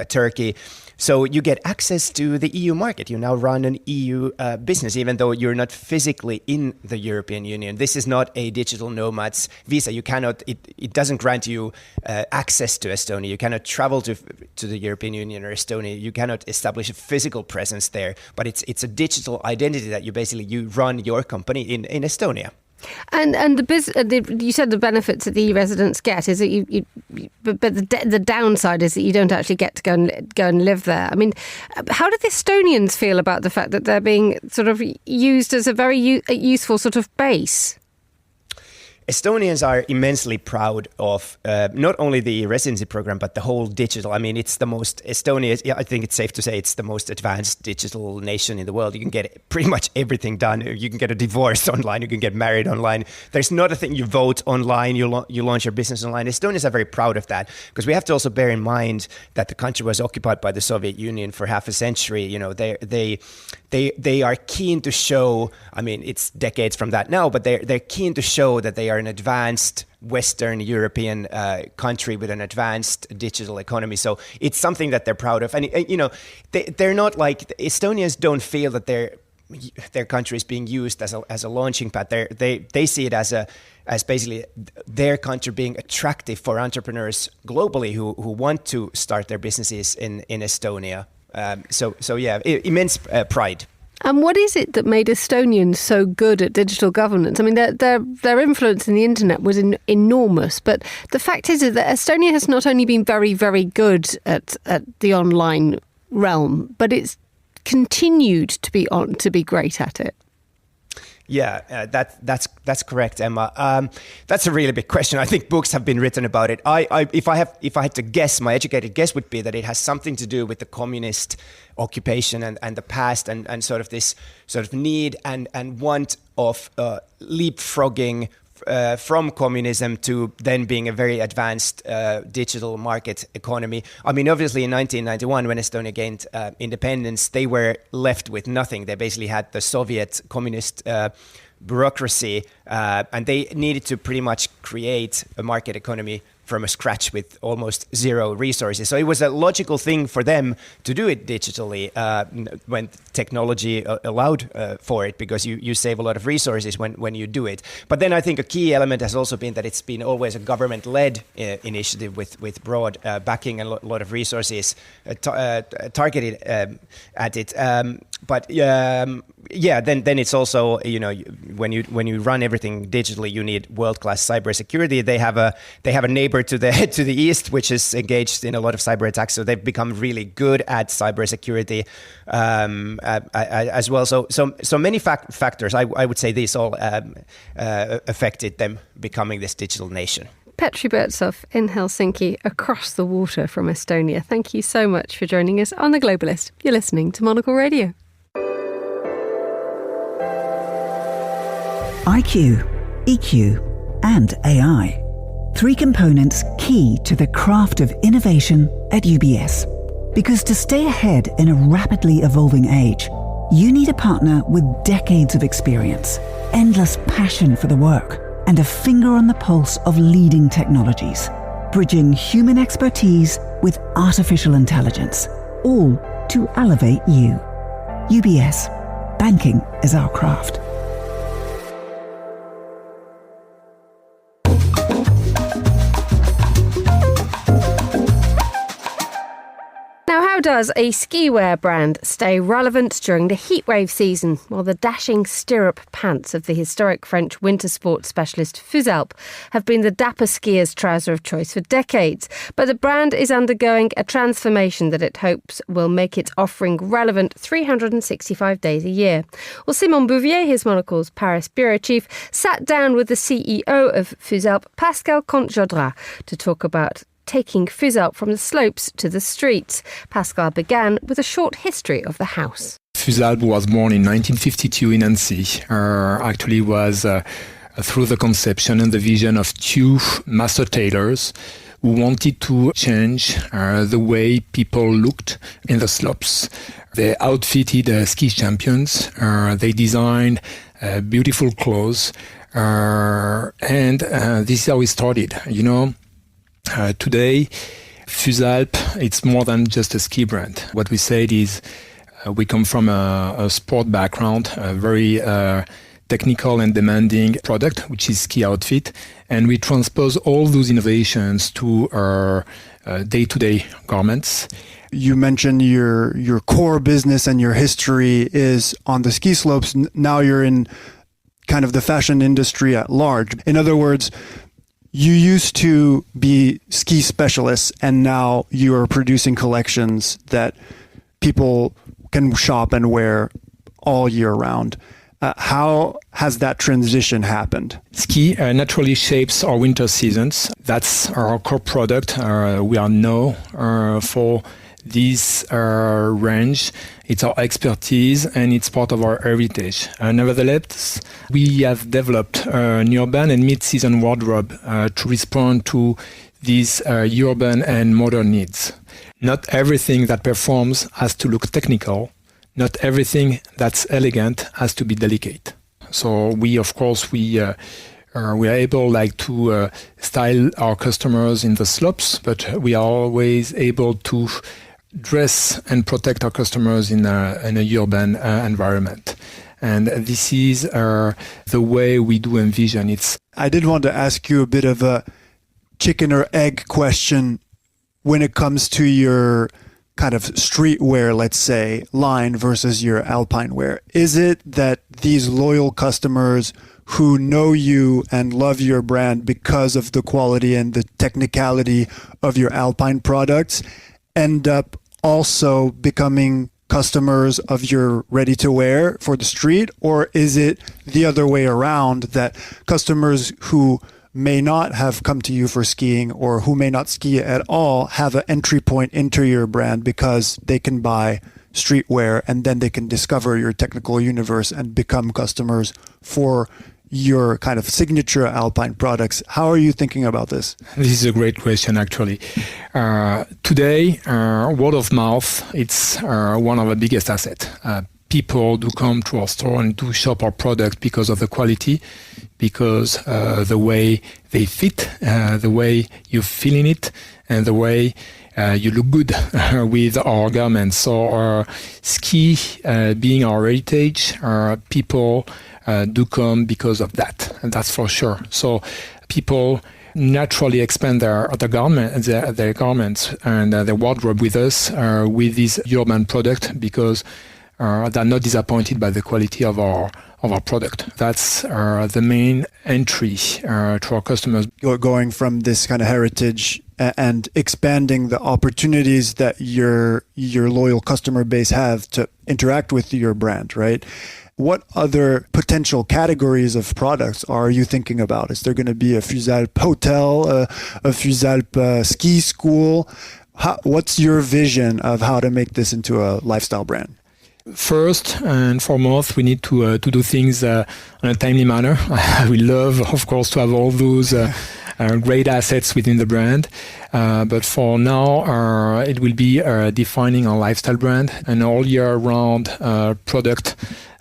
Turkey. So you get access to the EU market. You now run an EU business, even though you're not physically in the European Union. This is not a digital nomad's visa. You cannot. It doesn't grant you access to Estonia. You cannot travel to the European Union or Estonia. You cannot establish a physical presence there. But it's a digital identity that you run your company in Estonia. And you said the benefits that the e-residents get is that but the downside is that you don't actually get to go and live there. I mean, how do the Estonians feel about the fact that they're being sort of used as a very useful sort of base? Estonians are immensely proud of not only the residency program, but the whole digital. I mean, it's the most Estonia. I think it's safe to say it's the most advanced digital nation in the world. You can get pretty much everything done. You can get a divorce online. You can get married online. There's not a thing. You vote online. You launch your business online. Estonians are very proud of that, because we have to also bear in mind that the country was occupied by the Soviet Union for half a century. You know, they are keen to show. I mean, it's decades from that now, but they're keen to show that they are an advanced Western European country with an advanced digital economy. So it's something that they're proud of. And, they're not like, Estonians don't feel that their country is being used as a launching pad. They see it as basically their country being attractive for entrepreneurs globally who want to start their businesses in Estonia. So yeah, immense pride. And what is it that made Estonians so good at digital governance? I mean, their influence in the internet was enormous, but the fact is that Estonia has not only been very, very good at the online realm, but it's continued to be great at it. Yeah, that's correct, Emma. That's a really big question. I think books have been written about it. If I had to guess, my educated guess would be that it has something to do with the communist occupation and the past and sort of this sort of need and want of leapfrogging from communism to then being a very advanced digital market economy. I mean, obviously in 1991, when Estonia gained independence, they were left with nothing. They basically had the Soviet communist bureaucracy, and they needed to pretty much create a market economy from a scratch with almost zero resources. So it was a logical thing for them to do it digitally when technology allowed for it, because you save a lot of resources when you do it. But then I think a key element has also been that it's been always a government-led initiative with broad backing and a lot of resources targeted at it. But then it's also, when you run everything digitally, you need world-class cybersecurity. They have a neighbor to the east, which is engaged in a lot of cyber attacks. So they've become really good at cybersecurity as well. So many factors. I would say these all affected them becoming this digital nation. Petri Burtsov in Helsinki, across the water from Estonia. Thank you so much for joining us on The Globalist. You're listening to Monocle Radio. IQ, EQ, and AI. 3 components key to the craft of innovation at UBS. Because to stay ahead in a rapidly evolving age, you need a partner with decades of experience, endless passion for the work, and a finger on the pulse of leading technologies, bridging human expertise with artificial intelligence, all to elevate you. UBS. Banking is our craft. How does a ski wear brand stay relevant during the heatwave season? Well, the dashing stirrup pants of the historic French winter sports specialist Fuzalp have been the dapper skier's trouser of choice for decades. But the brand is undergoing a transformation that it hopes will make its offering relevant 365 days a year. Well, Simon Bouvier, his Monocle's Paris bureau chief, sat down with the CEO of Fuzalp, Pascal Comte-Jodrat, to talk about taking Fuzalp from the slopes to the streets. Pascal began with a short history of the house. Fuzalp was born in 1952 in Annecy. Actually was through the conception and the vision of 2 master tailors who wanted to change the way people looked in the slopes. They outfitted ski champions. They designed beautiful clothes. And this is how it started, Today, Fuzalp, it's more than just a ski brand. What we said is we come from a sport background, a very technical and demanding product, which is ski outfit. And we transpose all those innovations to our day-to-day garments. You mentioned your core business and your history is on the ski slopes. Now you're in kind of the fashion industry at large. In other words, you used to be ski specialists, and now you are producing collections that people can shop and wear all year round. How has that transition happened? Ski naturally shapes our winter seasons. That's our core product. We are known for this range. It's our expertise and it's part of our heritage. Nevertheless, we have developed an urban and mid-season wardrobe to respond to these urban and modern needs. Not everything that performs has to look technical. Not everything that's elegant has to be delicate. So we are able to style our customers in the slopes, but we are always able to dress and protect our customers in a urban environment. And this is the way we do envision. I did want to ask you a bit of a chicken or egg question when it comes to your kind of streetwear, let's say, line versus your alpine wear. Is it that these loyal customers who know you and love your brand because of the quality and the technicality of your alpine products end up also becoming customers of your ready-to-wear for the street? Or is it the other way around, that customers who may not have come to you for skiing or who may not ski at all have an entry point into your brand because they can buy streetwear and then they can discover your technical universe and become customers for your kind of signature alpine products? How are you thinking about this? This is a great question, actually. Today, word of mouth, it's one of the biggest assets. People do come to our store and do shop our product because of the quality, because the way they fit, the way you feel in it, and the way you look good with our garments. So ski being our heritage, people do come because of that, and that's for sure. So people naturally expand their garments and their wardrobe with us with this urban product because they're not disappointed by the quality of our product. That's the main entry to our customers. You're going from this kind of heritage and expanding the opportunities that your loyal customer base have to interact with your brand, right? What other potential categories of products are you thinking about? Is there going to be a Fusalp hotel, a Fusalp ski school? What's your vision of how to make this into a lifestyle brand? First and foremost, we need to do things in a timely manner. We love, of course, to have all those great assets within the brand. But for now, it will be defining a lifestyle brand, an all year round product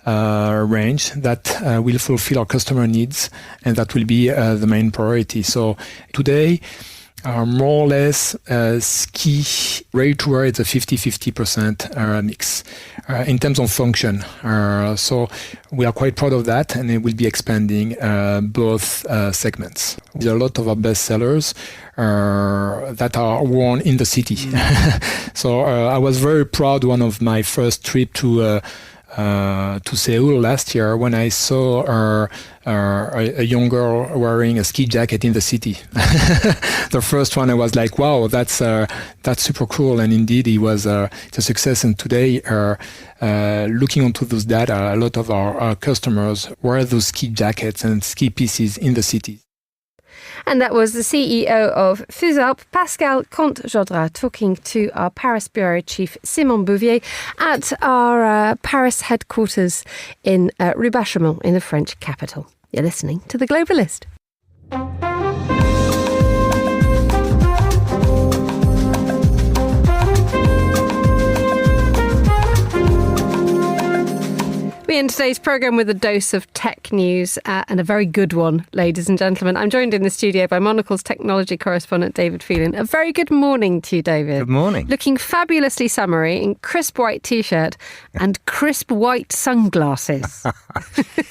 range that will fulfill our customer needs, and that will be the main priority. So today, more or less, ski ready-to-wear is a 50-50% mix in terms of function. So we are quite proud of that, and it will be expanding both segments. There are a lot of our best sellers that are worn in the city. So I was very proud. One of my first trip to Seoul last year when I saw a young girl wearing a ski jacket in the city. The first one, I was like, wow, that's super cool. And indeed, it's a success. And today, looking onto those data, a lot of our customers wear those ski jackets and ski pieces in the city. And that was the CEO of Fusalp, Pascal Comte-Jodra, talking to our Paris bureau chief, Simon Bouvier, at our Paris headquarters in Rue Bachemont in the French capital. You're listening to The Globalist. We end today's programme with a dose of tech news and a very good one, ladies and gentlemen. I'm joined in the studio by Monocle's technology correspondent, David Phelan. A very good morning to you, David. Good morning. Looking fabulously summery in crisp white T-shirt and crisp white sunglasses.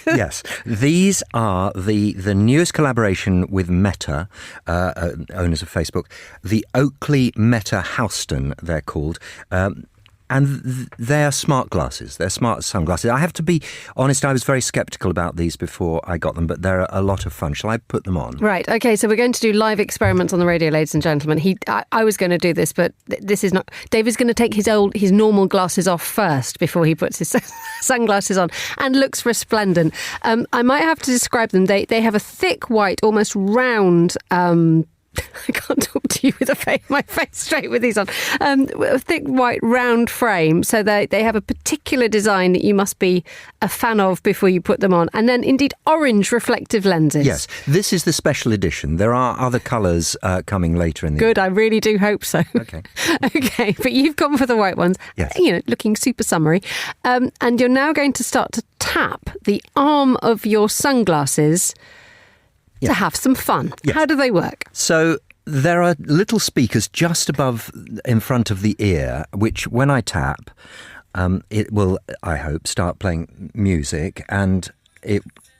Yes, these are the newest collaboration with Meta, owners of Facebook, the Oakley Meta Houston, they're called. And they're smart glasses. They're smart sunglasses. I have to be honest, I was very sceptical about these before I got them, but they're a lot of fun. Shall I put them on? Right. Okay. So we're going to do live experiments on the radio, ladies and gentlemen. I was going to do this, but this is not. David's going to take his normal glasses off first before he puts his sunglasses on and looks resplendent. I might have to describe them. They have a thick white, almost round. I can't talk to you with my face straight with these on. A thick, white, round frame. So they have a particular design that you must be a fan of before you put them on. And then, indeed, orange reflective lenses. Yes, this is the special edition. There are other colours coming later in the Good, I really do hope so. Okay. Okay, but you've gone for the white ones. Yes. Looking super summery. And you're now going to start to tap the arm of your sunglasses to have some fun. Yes. How do they work? So there are little speakers just in front of the ear, which when I tap, it will, I hope, start playing music, and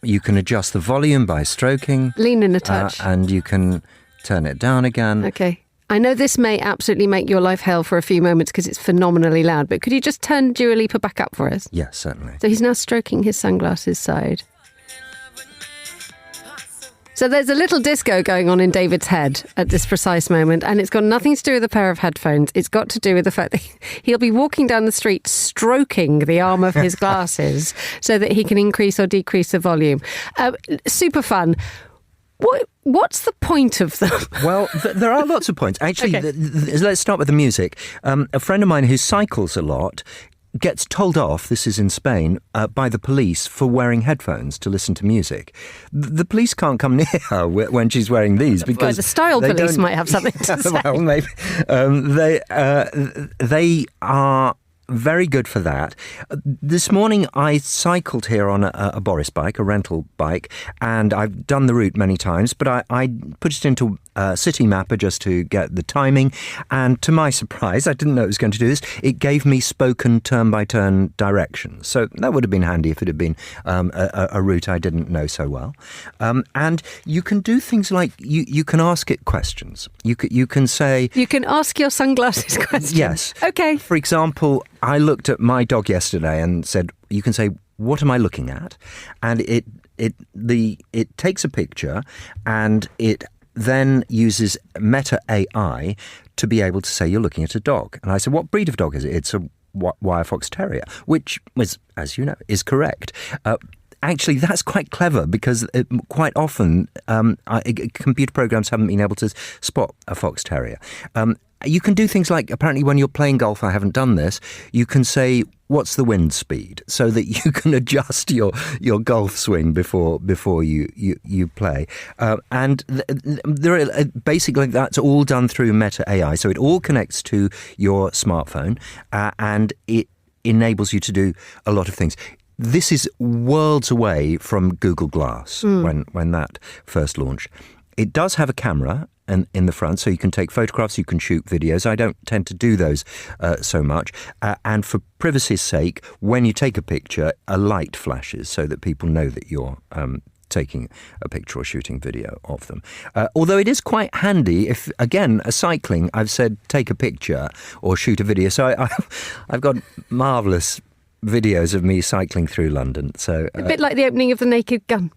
you can adjust the volume by stroking. Lean in a touch. And you can turn it down again. Okay. I know this may absolutely make your life hell for a few moments because it's phenomenally loud, but could you just turn Dua Lipa back up for us? Yes, certainly. So he's now stroking his sunglasses side. So there's a little disco going on in David's head at this precise moment, and it's got nothing to do with a pair of headphones. It's got to do with the fact that he'll be walking down the street stroking the arm of his glasses so that he can increase or decrease the volume. Super fun. What's the point of them? Well, there are lots of points. Actually, okay. Let's start with the music. A friend of mine who cycles a lot gets told off, this is in Spain, by the police for wearing headphones to listen to music. The police can't come near her when she's wearing these because the style police might have something to say. Well, maybe. They are very good for that. This morning I cycled here on a Boris bike, a rental bike, and I've done the route many times, but I put it into City Mapper just to get the timing, and to my surprise, I didn't know it was going to do this, it gave me spoken turn-by-turn directions. So that would have been handy if it had been a route I didn't know so well. And you can do things like, you can ask it questions. You can say... You can ask your sunglasses questions? Yes. Okay. For example, I looked at my dog yesterday and said, you can say, what am I looking at? And it takes a picture and it then uses Meta AI to be able to say you're looking at a dog. And I said, what breed of dog is it? It's a wire fox terrier, which was, as you know, is correct. Actually, that's quite clever because quite often computer programs haven't been able to spot a fox terrier. You can do things like, apparently when you're playing golf, I haven't done this, you can say, what's the wind speed? So that you can adjust your golf swing before you play. And basically that's all done through Meta AI. So it all connects to your smartphone and it enables you to do a lot of things. This is worlds away from Google Glass when that first launched. It does have a camera in the front, so you can take photographs, you can shoot videos. I don't tend to do those so much. And for privacy's sake, when you take a picture, a light flashes so that people know that you're taking a picture or shooting video of them. Although it is quite handy if, again, cycling, I've said take a picture or shoot a video. So I've got marvellous videos of me cycling through London. So a bit like the opening of The Naked Gun.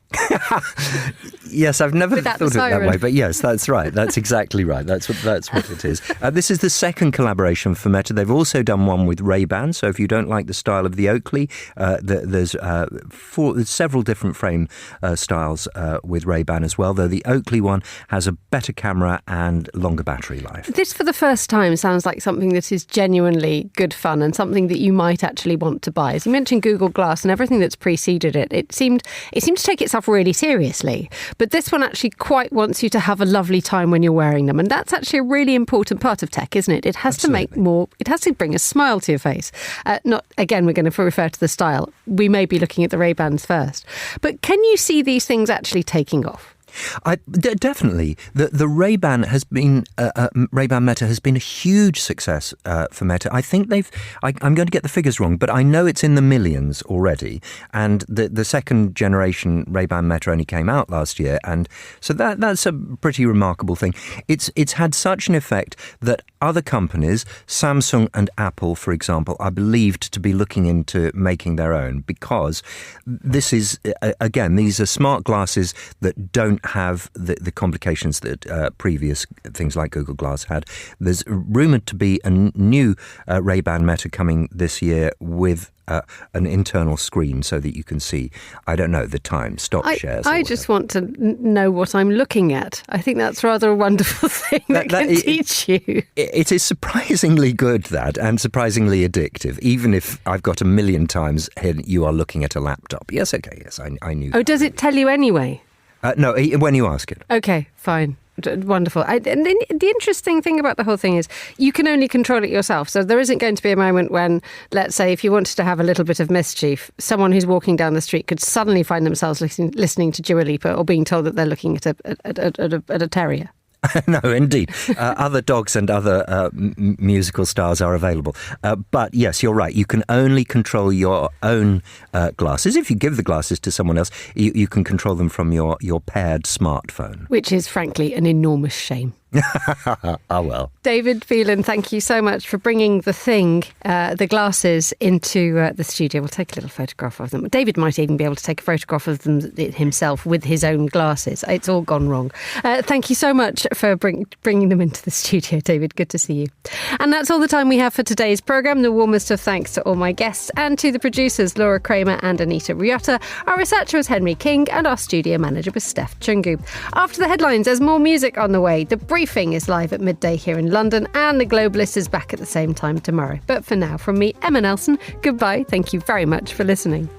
Yes, I've never thought of it that way, but yes, that's right. That's exactly right. That's what it is. This is the second collaboration for Meta. They've also done one with Ray-Ban. So if you don't like the style of the Oakley, there's several different frame styles with Ray-Ban as well. Though the Oakley one has a better camera and longer battery life. This, for the first time, sounds like something that is genuinely good fun and something that you might actually want to buy. As you mentioned, Google Glass and everything that's preceded it. It seemed to take itself really seriously, but this one actually quite wants you to have a lovely time when you're wearing them, and that's actually a really important part of tech, isn't it? It has Absolutely. It has to bring a smile to your face. Again, we're going to refer to the style. We may be looking at the Ray-Bans first, but can you see these things actually taking off? Definitely. The Ray-Ban has been Ray-Ban Meta has been a huge success for Meta. I think I'm going to get the figures wrong, but I know it's in the millions already. And the second generation Ray-Ban Meta only came out last year, and so that's a pretty remarkable thing. It's had such an effect that other companies, Samsung and Apple, for example, are believed to be looking into making their own, because this is again, these are smart glasses that don't have the complications that previous things like Google Glass had. There's rumoured to be a new Ray-Ban Meta coming this year with an internal screen so that you can see, I don't know, the time, stock shares. I just want to know what I'm looking at. I think that's rather a wonderful thing that can teach you. It is surprisingly good, that, and surprisingly addictive, even if I've got a million times here you are looking at a laptop. Yes, okay, yes, I knew. Oh, does it tell you anyway? No, when you ask it. Okay, fine. Wonderful. And the interesting thing about the whole thing is you can only control it yourself. So there isn't going to be a moment when, let's say, if you wanted to have a little bit of mischief, someone who's walking down the street could suddenly find themselves listening to Dua Lipa or being told that they're looking at a terrier. No, indeed. Other dogs and other musical stars are available. But yes, you're right. You can only control your own glasses. If you give the glasses to someone else, you can control them from your paired smartphone. Which is, frankly, an enormous shame. Oh, well. David Phelan, thank you so much for bringing the glasses into the studio. We'll take a little photograph of them. David might even be able to take a photograph of them himself with his own glasses. It's all gone wrong. Thank you so much for bringing them into the studio, David. Good to see you. And that's all the time we have for today's programme. The warmest of thanks to all my guests and to the producers, Laura Kramer and Anita Riotta. Our researcher was Henry King and our studio manager was Steph Chungu. After the headlines, there's more music on the way. The Briefing is live at midday here in London, and The Globalist is back at the same time tomorrow. But for now, from me, Emma Nelson, goodbye. Thank you very much for listening.